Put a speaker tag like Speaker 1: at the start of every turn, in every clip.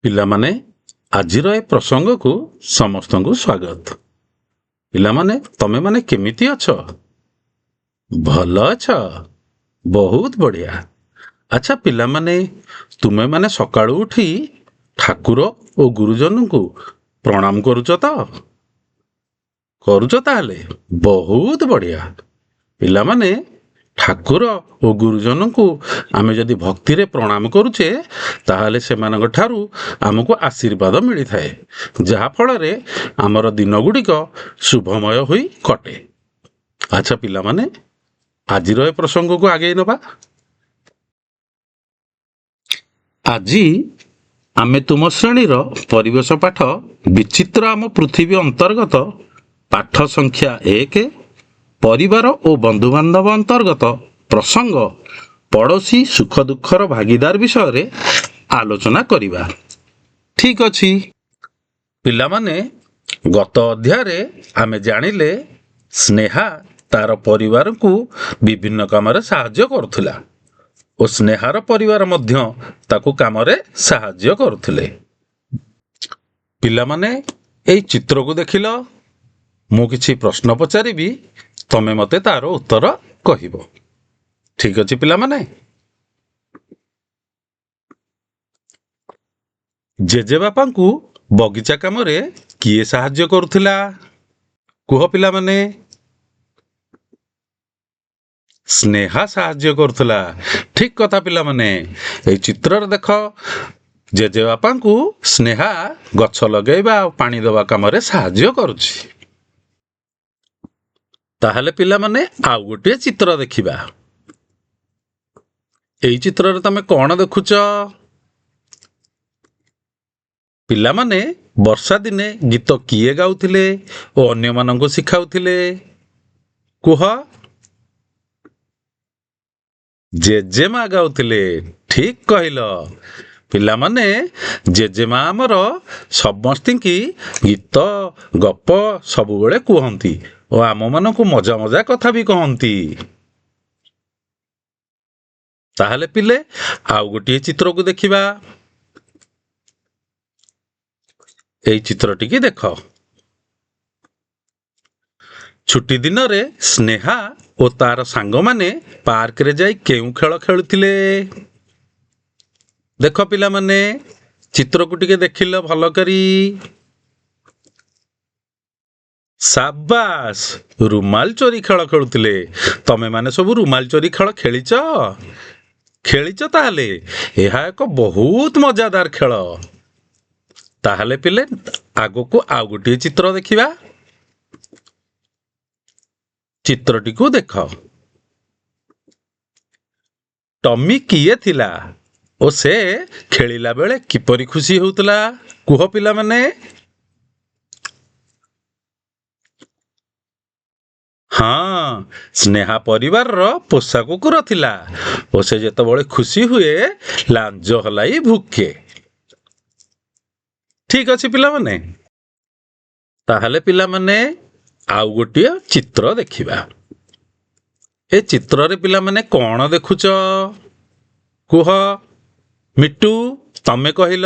Speaker 1: ପିଲାମାନେ ଆଜିର ଏ ପ୍ରସଙ୍ଗକୁ ସମସ୍ତଙ୍କୁ ସ୍ୱାଗତ। ପିଲାମାନେ ତମେମାନେ କେମିତି ଅଛ? ଭଲ ଅଛ? ବହୁତ ବଢ଼ିଆ। ଆଚ୍ଛା ପିଲାମାନେ, ତୁମେମାନେ ସକାଳୁ ଉଠି ଠାକୁର ଓ ଗୁରୁଜନଙ୍କୁ ପ୍ରଣାମ କରୁଛ ତ? କରୁଛ ତାହେଲେ? ବହୁତ ବଢ଼ିଆ। ପିଲାମାନେ, ଠାକୁର ଓ ଗୁରୁଜନଙ୍କୁ ଆମେ ଯଦି ଭକ୍ତିରେ ପ୍ରଣାମ କରୁଛେ ତାହେଲେ ସେମାନଙ୍କ ଠାରୁ ଆମକୁ ଆଶୀର୍ବାଦ ମିଳିଥାଏ, ଯାହାଫଳରେ ଆମର ଦିନଗୁଡ଼ିକ ଶୁଭମୟ ହୋଇ କଟେ। ଆଚ୍ଛା ପିଲାମାନେ, ଆଜିର ଏ ପ୍ରସଙ୍ଗକୁ ଆଗେଇ ନେବା। ଆଜି ଆମେ ତୁମ ଶ୍ରେଣୀର ପରିବେଶ ପାଠ ବିଚିତ୍ର ଆମ ପୃଥିବୀ ଅନ୍ତର୍ଗତ ପାଠ ସଂଖ୍ୟା 1 ପରିବାର ଓ ବନ୍ଧୁବାନ୍ଧବ ଅନ୍ତର୍ଗତ ପ୍ରସଙ୍ଗ ପଡ଼ୋଶୀ ସୁଖ ଦୁଃଖର ଭାଗିଦାର ବିଷୟରେ ଆଲୋଚନା କରିବା। ଠିକ୍ ଅଛି ପିଲାମାନେ, ଗତ ଅଧ୍ୟାୟରେ ଆମେ ଜାଣିଲେ ସ୍ନେହା ତାର ପରିବାରକୁ ବିଭିନ୍ନ କାମରେ ସାହାଯ୍ୟ କରୁଥିଲା ଓ ସ୍ନେହାର ପରିବାର ମଧ୍ୟ ତାକୁ କାମରେ ସାହାଯ୍ୟ କରୁଥିଲେ। ପିଲାମାନେ, ଏଇ ଚିତ୍ରକୁ ଦେଖିଲ, ମୁଁ କିଛି ପ୍ରଶ୍ନ ପଚାରିବି, ତମେ ମୋତେ ତାର ଉତ୍ତର କହିବ। ଠିକ୍ ଅଛି ପିଲାମାନେ? ଜେଜେବାପାଙ୍କୁ ବଗିଚା କାମରେ କିଏ ସାହାଯ୍ୟ କରୁଥିଲା? କୁହ ପିଲାମାନେ। ସ୍ନେହା ସାହାଯ୍ୟ କରୁଥିଲା। ଠିକ୍ କଥା ପିଲାମାନେ। ଏଇ ଚିତ୍ରରେ ଦେଖ, ଜେଜେବାପାଙ୍କୁ ସ୍ନେହା ଗଛ ଲଗାଇବା ଆଉ ପାଣି ଦେବା କାମରେ ସାହାଯ୍ୟ କରୁଛି। ତାହେଲେ ପିଲାମାନେ ଆଉ ଗୋଟିଏ ଚିତ୍ର ଦେଖିବା। ଏଇ ଚିତ୍ରରେ ତମେ କଣ ଦେଖୁଛ? ପିଲାମାନେ, ବର୍ଷା ଦିନେ ଗୀତ କିଏ ଗାଉଥିଲେ ଓ ଅନ୍ୟମାନଙ୍କୁ ଶିଖାଉଥିଲେ? କୁହ। ଜେଜେମା ଗାଉଥିଲେ। ଠିକ୍ କହିଲ। ପିଲାମାନେ, ଜେଜେମା ଆମର ସମସ୍ତିଙ୍କି ଗୀତ ଗପ ସବୁବେଳେ କୁହନ୍ତି ଓ ଆମମାନଙ୍କୁ ମଜା ମଜା କଥା ବି କହନ୍ତି। ତାହେଲେ ପିଲେ, ଆଉ ଗୋଟିଏ ଚିତ୍ରକୁ ଦେଖିବା। ଏଇ ଚିତ୍ରଟିକି ଦେଖ। ଛୁଟି ଦିନରେ ସ୍ନେହା ଓ ତାର ସାଙ୍ଗମାନେ ପାର୍କରେ ଯାଇ କେଉଁ ଖେଳ ଖେଳୁଥିଲେ? ଦେଖ ପିଲାମାନେ, ଚିତ୍ରକୁ ଟିକେ ଦେଖିଲ ଭଲ କରି। ସାବାସ୍, ରୁମାଲ ଚୋରି ଖେଳ ଖେଳୁଥିଲେ। ତମେମାନେ ସବୁ ରୁମାଲ ଚୋରି ଖେଳ ଖେଳିଛ? ଖେଳିଛ ତାହେଲେ? ଏହା ଏକ ବହୁତ ମଜାଦାର ଖେଳ। ତାହେଲେ ପିଲେ, ଆଗକୁ ଆଉ ଗୋଟିଏ ଚିତ୍ର ଦେଖିବା। ଚିତ୍ରଟିକୁ ଦେଖ। ଟମି କିଏ ଥିଲା ଓ ସେ ଖେଳିଲା ବେଳେ କିପରି ଖୁସି ହେଉଥିଲା? କୁହ ପିଲାମାନେ। ହଁ, ସ୍ନେହା ପରିବାରର ପୋଷା କୁକୁର ଥିଲା ଓ ସେ ଯେତେବେଳେ ଖୁସି ହୁଏ ଲାଞ୍ଜ ହଲାଇ ଭୁକେ। ଠିକ୍ ଅଛି ପିଲାମାନେ। ତାହେଲେ ପିଲାମାନେ, ଆଉ ଗୋଟିଏ ଚିତ୍ର ଦେଖିବା। ଏ ଚିତ୍ରରେ ପିଲାମାନେ କଣ ଦେଖୁଛ? କୁହ। ମିଟୁ, ତମେ କହିଲ।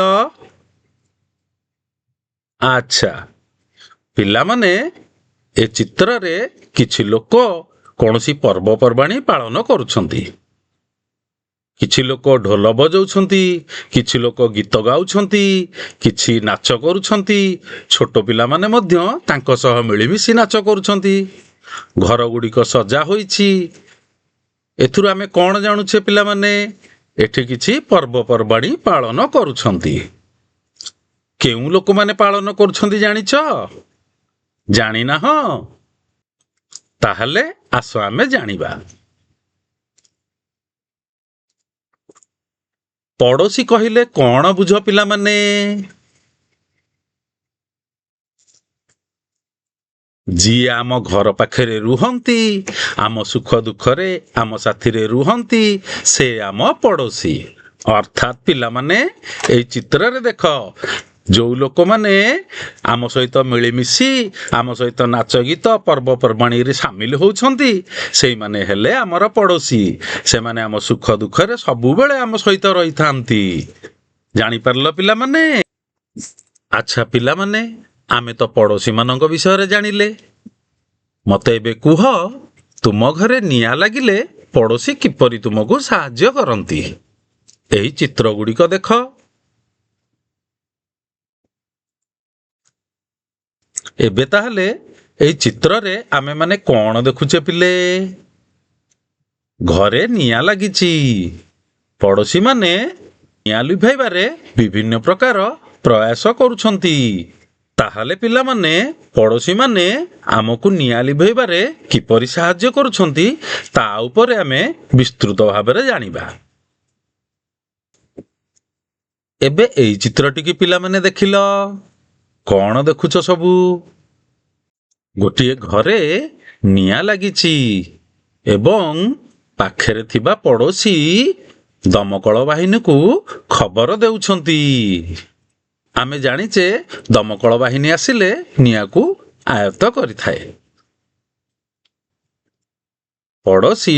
Speaker 1: ଆଚ୍ଛା ପିଲାମାନେ, ଏ ଚିତ୍ରରେ କିଛି ଲୋକ କୌଣସି ପର୍ବପର୍ବାଣି ପାଳନ କରୁଛନ୍ତି। କିଛି ଲୋକ ଢୋଲ ବଜାଉଛନ୍ତି, କିଛି ଲୋକ ଗୀତ ଗାଉଛନ୍ତି, କିଛି ନାଚ କରୁଛନ୍ତି। ଛୋଟ ପିଲାମାନେ ମଧ୍ୟ ତାଙ୍କ ସହ ମିଳିମିଶି ନାଚ କରୁଛନ୍ତି। ଘର ଗୁଡ଼ିକ ସଜା ହୋଇଛି। ଏଥିରୁ ଆମେ କଣ ଜାଣୁଛେ ପିଲାମାନେ? ଏଠି କିଛି ପର୍ବପର୍ବାଣି ପାଳନ କରୁଛନ୍ତି। କେଉଁ ଲୋକମାନେ ପାଳନ କରୁଛନ୍ତି ଜାଣିଛ? ଜାଣିନାହଁ? ତାହେଲେ ଆସ ଆମେ ଜାଣିବା। ପଡ଼ୋଶୀ କହିଲେ କଣ ବୁଝ ପିଲାମାନେ? ଯିଏ ଆମ ଘର ପାଖରେ ରୁହନ୍ତି, ଆମ ସୁଖ ଦୁଃଖରେ ଆମ ସାଥିରେ ରୁହନ୍ତି, ସେ ଆମ ପଡ଼ୋଶୀ। ଅର୍ଥାତ୍ ପିଲାମାନେ, ଏଇ ଚିତ୍ରରେ ଦେଖ, ଯୋଉ ଲୋକମାନେ ଆମ ସହିତ ମିଳିମିଶି ଆମ ସହିତ ନାଚ ଗୀତ ପର୍ବପର୍ବାଣୀରେ ସାମିଲ ହେଉଛନ୍ତି, ସେଇମାନେ ହେଲେ ଆମର ପଡ଼ୋଶୀ। ସେମାନେ ଆମ ସୁଖ ଦୁଃଖରେ ସବୁବେଳେ ଆମ ସହିତ ରହିଥାନ୍ତି। ଜାଣିପାରିଲ ପିଲାମାନେ? ଆଚ୍ଛା ପିଲାମାନେ, ଆମେ ତ ପଡ଼ୋଶୀମାନଙ୍କ ବିଷୟରେ ଜାଣିଲେ। ମତେ ଏବେ କୁହ, ତୁମ ଘରେ ନିଆଁ ଲାଗିଲେ ପଡ଼ୋଶୀ କିପରି ତୁମକୁ ସାହାଯ୍ୟ କରନ୍ତି? ଏହି ଚିତ୍ରଗୁଡ଼ିକ ଦେଖ। ଏବେ ତାହେଲେ ଏହି ଚିତ୍ରରେ ଆମେମାନେ କଣ ଦେଖୁଛେ ପିଲେ? ଘରେ ନିଆଁ ଲାଗିଛି। ପଡ଼ୋଶୀମାନେ ନିଆଁ ଲିଭାଇବାରେ ବିଭିନ୍ନ ପ୍ରକାର ପ୍ରୟାସ କରୁଛନ୍ତି। ତାହେଲେ ପିଲାମାନେ, ପଡ଼ୋଶୀମାନେ ଆମକୁ ନିଆଁ ଲିଭାଇବାରେ କିପରି ସାହାଯ୍ୟ କରୁଛନ୍ତି ତା ଉପରେ ଆମେ ବିସ୍ତୃତ ଭାବରେ ଜାଣିବା। ଏବେ ଏଇ ଚିତ୍ରଟିକି ପିଲାମାନେ ଦେଖିଲ। କଣ ଦେଖୁଛ ସବୁ? ଗୋଟିଏ ଘରେ ନିଆଁ ଲାଗିଛି ଏବଂ ପାଖରେ ଥିବା ପଡ଼ୋଶୀ ଦମକଳ ବାହିନୀକୁ ଖବର ଦେଉଛନ୍ତି। ଆମେ ଜାଣିଛେ ଦମକଳ ବାହିନୀ ଆସିଲେ ନିଆଁକୁ ଆୟତ୍ତ କରିଥାଏ। ପଡ଼ୋଶୀ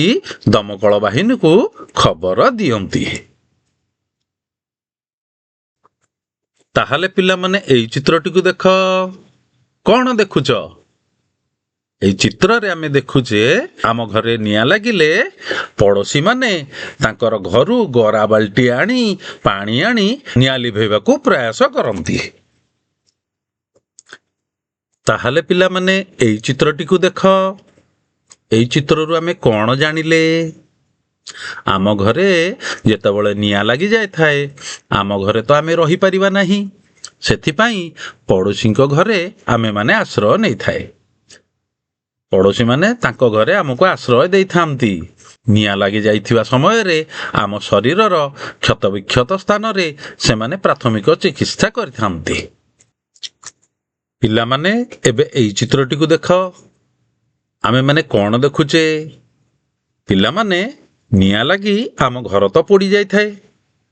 Speaker 1: ଦମକଳ ବାହିନୀକୁ ଖବର ଦିଅନ୍ତି। ତାହେଲେ ପିଲାମାନେ ଏଇ ଚିତ୍ରଟିକୁ ଦେଖ। କଣ ଦେଖୁଛ? এই ଚିତ୍ରରେ ଆମେ ଦେଖୁଛେ ଆମ ଘରେ ନିଆଁ ଲାଗିଲେ ପଡ଼ୋଶୀମାନେ ତାଙ୍କର ଘରୁ ଗରା ବାଲ୍ଟି ଆଣି ପାଣି ଆଣି ନିଆଁ ଲିଭେଇବାକୁ ପ୍ରୟାସ କରନ୍ତି। ତାହେଲେ ପିଲାମାନେ ଏଇ ଚିତ୍ରଟିକୁ ଦେଖ। ଏଇ ଚିତ୍ରରୁ ଆମେ କଣ ଜାଣିଲେ? ଆମ ଘରେ ଯେତେବେଳେ ନିଆଁ ଲାଗି ଯାଇଥାଏ, ଆମ ଘରେ ତ ଆମେ ରହିପାରିବା ନାହିଁ। ସେଥିପାଇଁ ପଡ଼ୋଶୀଙ୍କ ଘରେ ଆମେମାନେ ଆଶ୍ରୟ ନେଇଥାଏ। ପଡ଼ୋଶୀମାନେ ତାଙ୍କ ଘରେ ଆମକୁ ଆଶ୍ରୟ ଦେଇଥାନ୍ତି। ନିଆଁ ଲାଗି ଯାଇଥିବା ସମୟରେ ଆମ ଶରୀରର କ୍ଷତବିକ୍ଷତ ସ୍ଥାନରେ ସେମାନେ ପ୍ରାଥମିକ ଚିକିତ୍ସା କରିଥାନ୍ତି। ପିଲାମାନେ ଏବେ ଏଇ ଚିତ୍ରଟିକୁ ଦେଖ। ଆମେମାନେ କଣ ଦେଖୁଛେ? ପିଲାମାନେ, ନିଆଁ ଲାଗି ଆମ ଘର ତ ପୋଡ଼ି ଯାଇଥାଏ।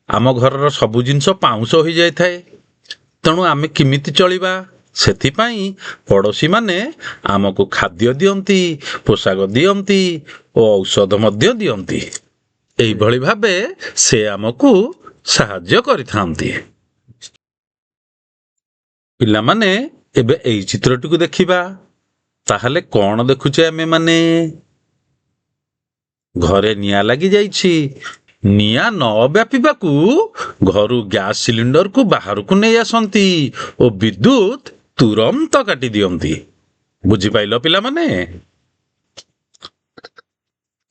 Speaker 1: ଆମ ଘରର ସବୁ ଜିନିଷ ପାଉଁଶ ହୋଇଯାଇଥାଏ। ତେଣୁ ଆମେ କେମିତି ଚଳିବା? ସେଥିପାଇଁ ପଡ଼ୋଶୀମାନେ ଆମକୁ ଖାଦ୍ୟ ଦିଅନ୍ତି, ପୋଷାକ ଦିଅନ୍ତି ଓ ଔଷଧ ମଧ୍ୟ ଦିଅନ୍ତି। ଏଇଭଳି ଭାବେ ସେ ଆମକୁ ସାହାଯ୍ୟ କରିଥାନ୍ତି। ପିଲାମାନେ ଏବେ ଏଇ ଚିତ୍ରଟିକୁ ଦେଖିବା। ତାହେଲେ କଣ ଦେଖୁଛେ ଆମେମାନେ? ଘରେ ନିଆଁ ଲାଗି ଯାଇଛି। ନିଆଁ ନ ବ୍ୟାପିବାକୁ ଘରୁ ଗ୍ୟାସ ସିଲିଣ୍ଡରକୁ ବାହାରକୁ ନେଇ ଆସନ୍ତି ଓ ବିଦ୍ୟୁତ ତୁରନ୍ତ କାଟି ଦିଅନ୍ତି। ବୁଝିପାରିଲ ପିଲାମାନେ?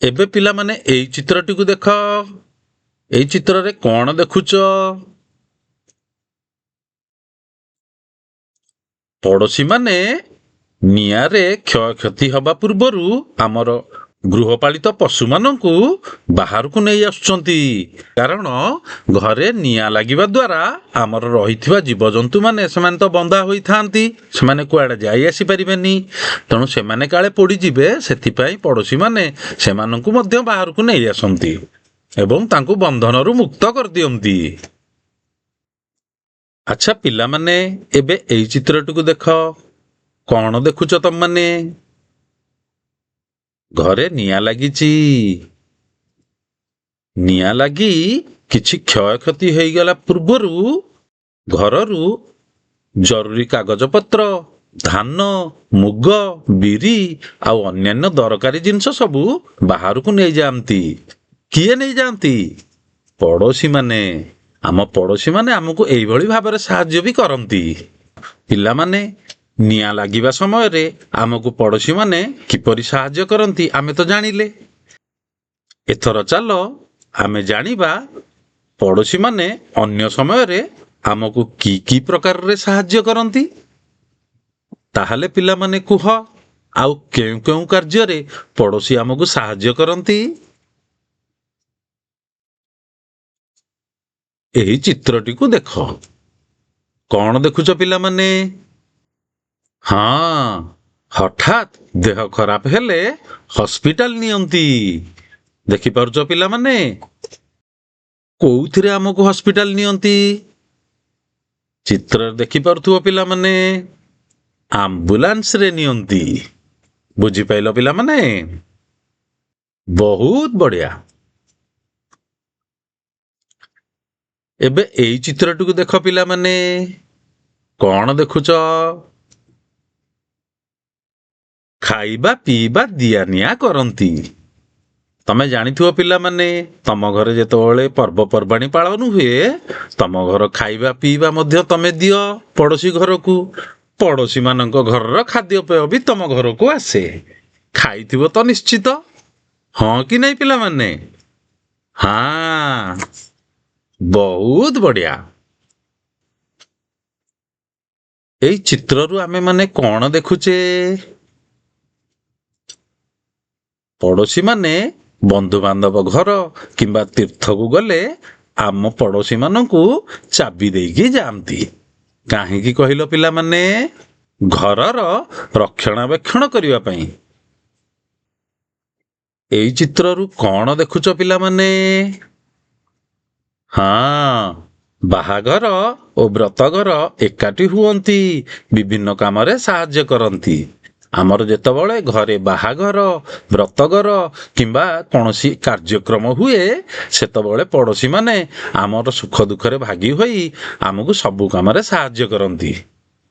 Speaker 1: ଏବେ ପିଲାମାନେ ଏଇ ଚିତ୍ରଟିକୁ ଦେଖ। ଏଇ ଚିତ୍ରରେ କଣ ଦେଖୁଛ? ପଡ଼ୋଶୀମାନେ ନିଆଁରେ କ୍ଷୟକ୍ଷତି ହେବା ପୂର୍ବରୁ ଆମର ଗୃହପାଳିତ ପଶୁମାନଙ୍କୁ ବାହାରକୁ ନେଇ ଆସୁଛନ୍ତି। କାରଣ ଘରେ ନିଆଁ ଲାଗିବା ଦ୍ୱାରା ଆମର ରହିଥିବା ଜୀବଜନ୍ତୁମାନେ ସେମାନେ ତ ବନ୍ଧା ହୋଇଥାନ୍ତି। ସେମାନେ କୁଆଡ଼େ ଯାଇ ଆସିପାରିବେନି। ତେଣୁ ସେମାନେ କାଳେ ପୋଡ଼ିଯିବେ, ସେଥିପାଇଁ ପଡ଼ୋଶୀମାନେ ସେମାନଙ୍କୁ ମଧ୍ୟ ବାହାରକୁ ନେଇ ଆସନ୍ତି ଏବଂ ତାଙ୍କୁ ବନ୍ଧନରୁ ମୁକ୍ତ କରିଦିଅନ୍ତି। ଆଚ୍ଛା ପିଲାମାନେ, ଏବେ ଏଇ ଚିତ୍ରଟିକୁ ଦେଖ। କଣ ଦେଖୁଛ ତମମାନେ? ଘରେ ନିଆଁ ଲାଗିଛି। ନିଆଁ ଲାଗି କିଛି କ୍ଷୟକ୍ଷତି ହେଇଗଲା ପୂର୍ବରୁ ଘରରୁ ଜରୁରୀ କାଗଜପତ୍ର, ଧାନ, ମୁଗ, ବିରି ଆଉ ଅନ୍ୟାନ୍ୟ ଦରକାରୀ ଜିନିଷ ସବୁ ବାହାରକୁ ନେଇଯାଆନ୍ତି। କିଏ ନେଇଯାଆନ୍ତି? ପଡ଼ୋଶୀମାନେ। ଆମ ପଡ଼ୋଶୀମାନେ ଆମକୁ ଏଇଭଳି ଭାବରେ ସାହାଯ୍ୟ ବି କରନ୍ତି। ପିଲାମାନେ, ନିଆଁ ଲାଗିବା ସମୟରେ ଆମକୁ ପଡ଼ୋଶୀମାନେ କିପରି ସାହାଯ୍ୟ କରନ୍ତି ଆମେ ତ ଜାଣିଲେ। ଏଥର ଚାଲ ଆମେ ଜାଣିବା ପଡ଼ୋଶୀମାନେ ଅନ୍ୟ ସମୟରେ ଆମକୁ କି ପ୍ରକାରରେ ସାହାଯ୍ୟ କରନ୍ତି। ତାହେଲେ ପିଲାମାନେ କୁହ, ଆଉ କେଉଁ କେଉଁ କାର୍ଯ୍ୟରେ ପଡ଼ୋଶୀ ଆମକୁ ସାହାଯ୍ୟ କରନ୍ତି? ଏହି ଚିତ୍ରଟିକୁ ଦେଖ। କଣ ଦେଖୁଛ ପିଲାମାନେ? ହଁ, ହଠାତ୍ ଦେହ ଖରାପ ହେଲେ ହସ୍ପିଟାଲ ନିଅନ୍ତି। ଦେଖିପାରୁଛ ପିଲାମାନେ? କୋଉଥିରେ ଆମକୁ ହସ୍ପିଟାଲ ନିଅନ୍ତି? ଚିତ୍ରରେ ଦେଖିପାରୁଥିବ ପିଲାମାନେ, ଆମ୍ବୁଲାନ୍ସରେ ନିଅନ୍ତି। ବୁଝିପାରିଲ ପିଲାମାନେ? ବହୁତ ବଢିଆ। ଏବେ ଏଇ ଚିତ୍ରଟିକୁ ଦେଖ ପିଲାମାନେ। କଣ ଦେଖୁଛ? ଖାଇବା ପିଇବା ଦିଆନିଆ କରନ୍ତି। ତମେ ଜାଣିଥିବ ପିଲାମାନେ, ତମ ଘରେ ଯେତେବେଳେ ପର୍ବପର୍ବାଣୀ ପାଳନ ହୁଏ, ତମ ଘର ଖାଇବା ପିଇବା ମଧ୍ୟ ତମେ ଦିଅ ପଡୋଶୀ ଘରକୁ। ପଡୋଶୀ ମାନଙ୍କ ଘରର ଖାଦ୍ୟପେୟ ବି ତମ ଘରକୁ ଆସେ। ଖାଇଥିବ ତ ନିଶ୍ଚିତ, ହଁ କି ନାଇଁ ପିଲାମାନେ? ହଁ, ବହୁତ ବଢିଆ। ଏଇ ଚିତ୍ରରୁ ଆମେ ମାନେ କଣ ଦେଖୁଛେ? ପଡୋଶୀ ମାନେ ବନ୍ଧୁବାନ୍ଧବ ଘର କିମ୍ବା ତୀର୍ଥକୁ ଗଲେ ଆମ ପଡୋଶୀ ମାନଙ୍କୁ ଚାବି ଦେଇକି ଯାଆନ୍ତି। କାହିଁକି କହିଲ ପିଲାମାନେ? ଘରର ରକ୍ଷଣାବେକ୍ଷଣ କରିବା ପାଇଁ। ଏଇ ଚିତ୍ରରୁ କଣ ଦେଖୁଛ ପିଲାମାନେ? ହଁ, ବାହାଘର ଓ ବ୍ରତଘର ଏକାଠି ହୁଅନ୍ତି, ବିଭିନ୍ନ କାମରେ ସାହାଯ୍ୟ କରନ୍ତି। ଆମର ଯେତେବେଳେ ଘରେ ବାହାଘର, ବ୍ରତଘର କିମ୍ବା କୌଣସି କାର୍ଯ୍ୟକ୍ରମ ହୁଏ, ସେତେବେଳେ ପଡୋଶୀ ମାନେ ଆମର ସୁଖ ଦୁଃଖରେ ଭାଗି ହୋଇ ଆମକୁ ସବୁ କାମରେ ସାହାଯ୍ୟ କରନ୍ତି।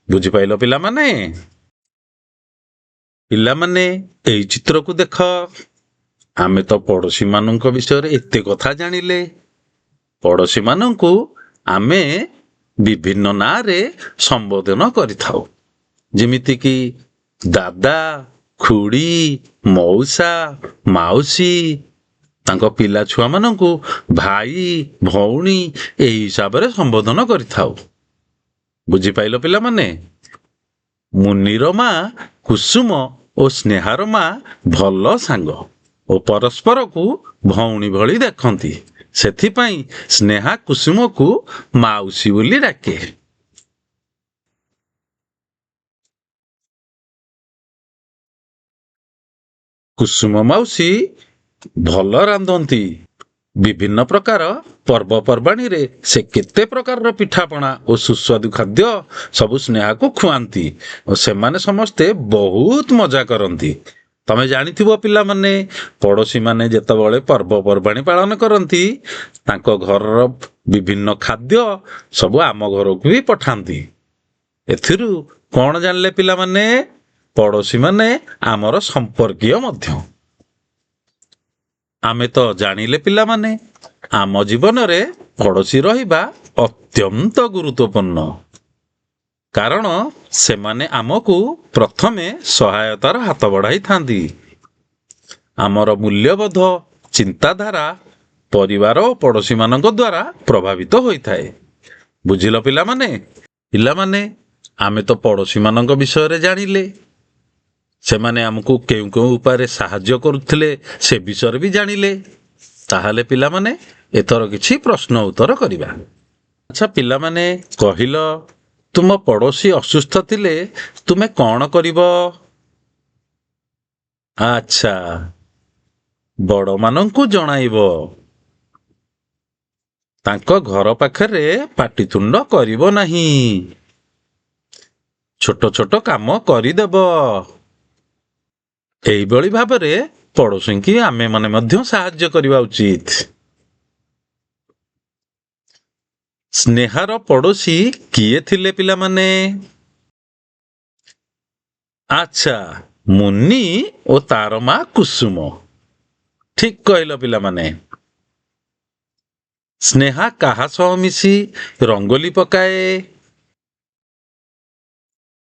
Speaker 1: ବୁଝିପାରିଲ ପିଲାମାନେ? ପିଲାମାନେ, ଏଇ ଚିତ୍ରକୁ ଦେଖ। ଆମେ ତ ପଡୋଶୀ ମାନଙ୍କ ବିଷୟରେ ଏତେ କଥା ଜାଣିଲେ। ପଡୋଶୀ ମାନଙ୍କୁ ଆମେ ବିଭିନ୍ନ ନାଁରେ ସମ୍ବୋଧନ କରିଥାଉ। ଯେମିତିକି ଦାଦା, ଖୁଡି, ମଉସା, ମାଉସୀ। ତାଙ୍କ ପିଲା ଛୁଆ ମାନଙ୍କୁ ଭାଇ, ଭଉଣୀ ଏହି ହିସାବରେ ସମ୍ବୋଧନ କରିଥାଉ। ବୁଝିପାରିଲ ପିଲାମାନେ? ମୁନିର ମା କୁସୁମ ଓ ସ୍ନେହାର ମା ଭଲ ସାଙ୍ଗ ଓ ପରସ୍ପରକୁ ଭଉଣୀ ଭଳି ଦେଖନ୍ତି। ସେଥିପାଇଁ ସ୍ନେହା କୁସୁମକୁ ମାଉସୀ ବୋଲି ଡାକେ। କୁସୁମ ମାଉସୀ ଭଲ ରାନ୍ଧନ୍ତି। ବିଭିନ୍ନ ପ୍ରକାର ପର୍ବପର୍ବାଣୀରେ ସେ କେତେ ପ୍ରକାରର ପିଠାପଣା ଓ ସୁସ୍ୱାଦୁ ଖାଦ୍ୟ ସବୁ ସ୍ନେହାକୁ ଖୁଆନ୍ତି ଓ ସେମାନେ ସମସ୍ତେ ବହୁତ ମଜା କରନ୍ତି। ତମେ ଜାଣିଥିବ ପିଲାମାନେ, ପଡୋଶୀ ମାନେ ଯେତେବେଳେ ପର୍ବପର୍ବାଣୀ ପାଳନ କରନ୍ତି, ତାଙ୍କ ଘରର ବିଭିନ୍ନ ଖାଦ୍ୟ ସବୁ ଆମ ଘରକୁ ବି ପଠାନ୍ତି। ଏଥିରୁ କଣ ଜାଣିଲେ ପିଲାମାନେ? ପଡୋଶୀ ମାନେ ଆମର ସମ୍ପର୍କୀୟ ମଧ୍ୟ। ଆମେ ତ ଜାଣିଲେ ପିଲାମାନେ, ଆମ ଜୀବନରେ ପଡୋଶୀ ରହିବା ଅତ୍ୟନ୍ତ ଗୁରୁତ୍ୱପୂର୍ଣ୍ଣ। କାରଣ ସେମାନେ ଆମକୁ ପ୍ରଥମେ ସହାୟତାର ହାତ ବଢାଇଥାନ୍ତି। ଆମର ମୂଲ୍ୟବୋଧ, ଚିନ୍ତାଧାରା ପରିବାର ଓ ପଡୋଶୀ ମାନଙ୍କ ଦ୍ଵାରା ପ୍ରଭାବିତ ହୋଇଥାଏ। ବୁଝିଲ ପିଲାମାନେ? ପିଲାମାନେ, ଆମେ ତ ପଡୋଶୀ ମାନଙ୍କ ବିଷୟରେ ଜାଣିଲେ। ସେମାନେ ଆମକୁ କେଉଁ କେଉଁ ଉପାୟରେ ସାହାଯ୍ୟ କରୁଥିଲେ ସେ ବିଷୟରେ ବି ଜାଣିଲେ। ତାହେଲେ ପିଲାମାନେ, ଏଥର କିଛି ପ୍ରଶ୍ନ ଉତ୍ତର କରିବା। ଆଚ୍ଛା ପିଲାମାନେ, କହିଲ, ତୁମ ପଡୋଶୀ ଅସୁସ୍ଥ ଥିଲେ ତୁମେ କଣ କରିବ? ଆଚ୍ଛା, ବଡମାନଙ୍କୁ ଜଣାଇବ। ତାଙ୍କ ଘର ପାଖରେ ପାଟିତୁଣ୍ଡ କରିବ ନାହିଁ। ଛୋଟ ଛୋଟ କାମ କରିଦେବ। ଏଇଭଳି ଭାବରେ ପଡୋଶୀଙ୍କି ଆମେ ମାନେ ମଧ୍ୟ ସାହାଯ୍ୟ କରିବା ଉଚିତ। ସ୍ନେହାର ପଡୋଶୀ କିଏ ଥିଲେ ପିଲାମାନେ? ଆଚ୍ଛା, ମୁନି ଓ ତାର ମା କୁସୁମ। ଠିକ କହିଲ ପିଲାମାନେ। ସ୍ନେହା କାହା ସହ ମିଶି ରଙ୍ଗୋଲି ପକାଏ?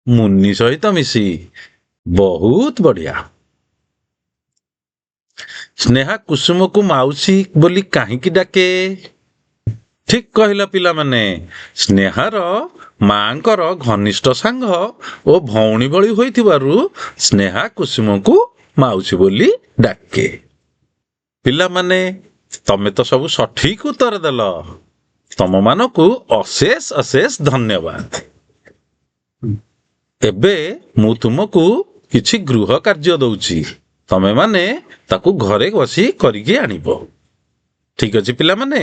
Speaker 1: ମୁନି ସହିତ ମିଶି। ବହୁତ ବଢିଆ। ସ୍ନେହା କୁସୁମକୁ ମାଉସୀ ବୋଲି କାହିଁକି ଡାକେ? ଠିକ କହିଲ ପିଲାମାନେ। ସ୍ନେହାର ମାଙ୍କର ଘନିଷ୍ଠ ସାଙ୍ଗ ଓ ଭଉଣୀ ଭଳି ହୋଇଥିବାରୁ ସ୍ନେହା କୁସୁମକୁ ମାଉସୀ ବୋଲି ଡାକେ। ପିଲାମାନେ, ତମେ ତ ସବୁ ସଠିକ ଉତ୍ତର ଦେଲ। ତମମାନଙ୍କୁ ଅଶେଷ ଅଶେଷ ଧନ୍ୟବାଦ। ଏବେ ମୁଁ ତୁମକୁ କିଛି ଗୃହ କାର୍ଯ୍ୟ ଦଉଛି। ତମେମାନେ ତାକୁ ଘରେ ବସି କରିକି ଆଣିବ। ଠିକ ଅଛି ପିଲାମାନେ?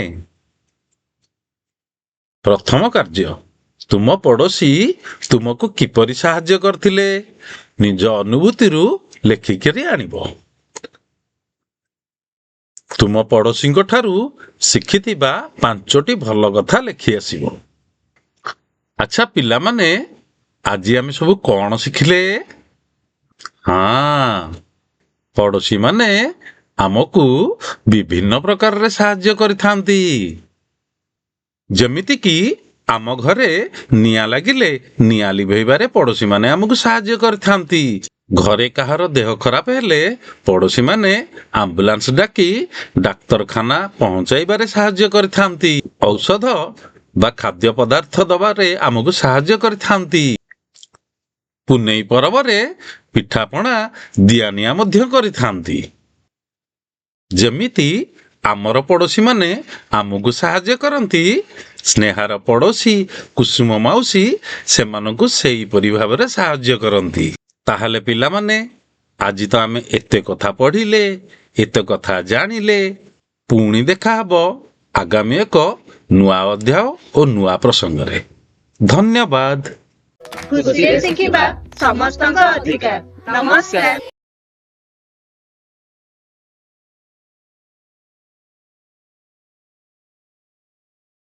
Speaker 1: ପ୍ରଥମ କାର୍ଯ୍ୟ, ତୁମ ପଡୋଶୀ ତୁମକୁ କିପରି ସାହାଯ୍ୟ କରିଥିଲେ? ନିଜ ଅନୁଭୂତିରୁ ଲେଖିକରି ଆଣିବ। ତୁମ ପଡୋଶୀଙ୍କ ଠାରୁ ଶିଖିଥିବା 5ଟି ଭଲ କଥା ଲେଖି ଆସିବ। ଆଚ୍ଛା ପିଲାମାନେ, ଆଜି ଆମେ ସବୁ କଣ ଶିଖିଲେ? ହଁ, ପଡୋଶୀ ମାନେ ଆମକୁ ବିଭିନ୍ନ ପ୍ରକାରରେ ସାହାଯ୍ୟ କରିଥାନ୍ତି। ଯେମିତିକି ଆମ ଘରେ ନିଆଁ ଲାଗିଲେ ନିଆଁ ଲିଭେଇବାରେ ପଡୋଶୀ ମାନେ ଆମକୁ ସାହାଯ୍ୟ କରିଥାନ୍ତି। ଘରେ କାହାର ଦେହ ଖରାପ ହେଲେ ପଡୋଶୀ ମାନେ ଆମ୍ବୁଲାନ୍ସ ଡାକି ଡାକ୍ତରଖାନା ପହଞ୍ଚାଇବାରେ ସାହାଯ୍ୟ କରିଥାନ୍ତି। ଔଷଧ ବା ଖାଦ୍ୟ ପଦାର୍ଥ ଦବାରେ ଆମକୁ ସାହାଯ୍ୟ କରିଥାନ୍ତି। ପୁନେଇ ପର୍ବରେ ପିଠାପଣା ଦିଆନିଆ ମଧ୍ୟ କରିଥାନ୍ତି। ଯେମିତି ଆମର ପଡୋଶୀ ମାନେ ଆମକୁ ସାହାଯ୍ୟ କରନ୍ତି, ସ୍ନେହାର ପଡୋଶୀ କୁସୁମ ମାଉସୀ ସେମାନଙ୍କୁ ସେଇପରି ଭାବରେ ସାହାଯ୍ୟ କରନ୍ତି। ତାହେଲେ ପିଲାମାନେ, ଆଜି ତ ଆମେ ଏତେ କଥା ପଢିଲେ, ଏତେ କଥା ଜାଣିଲେ। ପୁଣି ଦେଖାହବ ଆଗାମୀ ଏକ ନୂଆ ଅଧ୍ୟାୟ ଓ ନୂଆ ପ୍ରସଙ୍ଗରେ। ଧନ୍ୟବାଦ।
Speaker 2: ଖୁସିରେ ଶିଖିବା ସମସ୍ତଙ୍କ ଅଧିକାର। ନମସ୍କାର।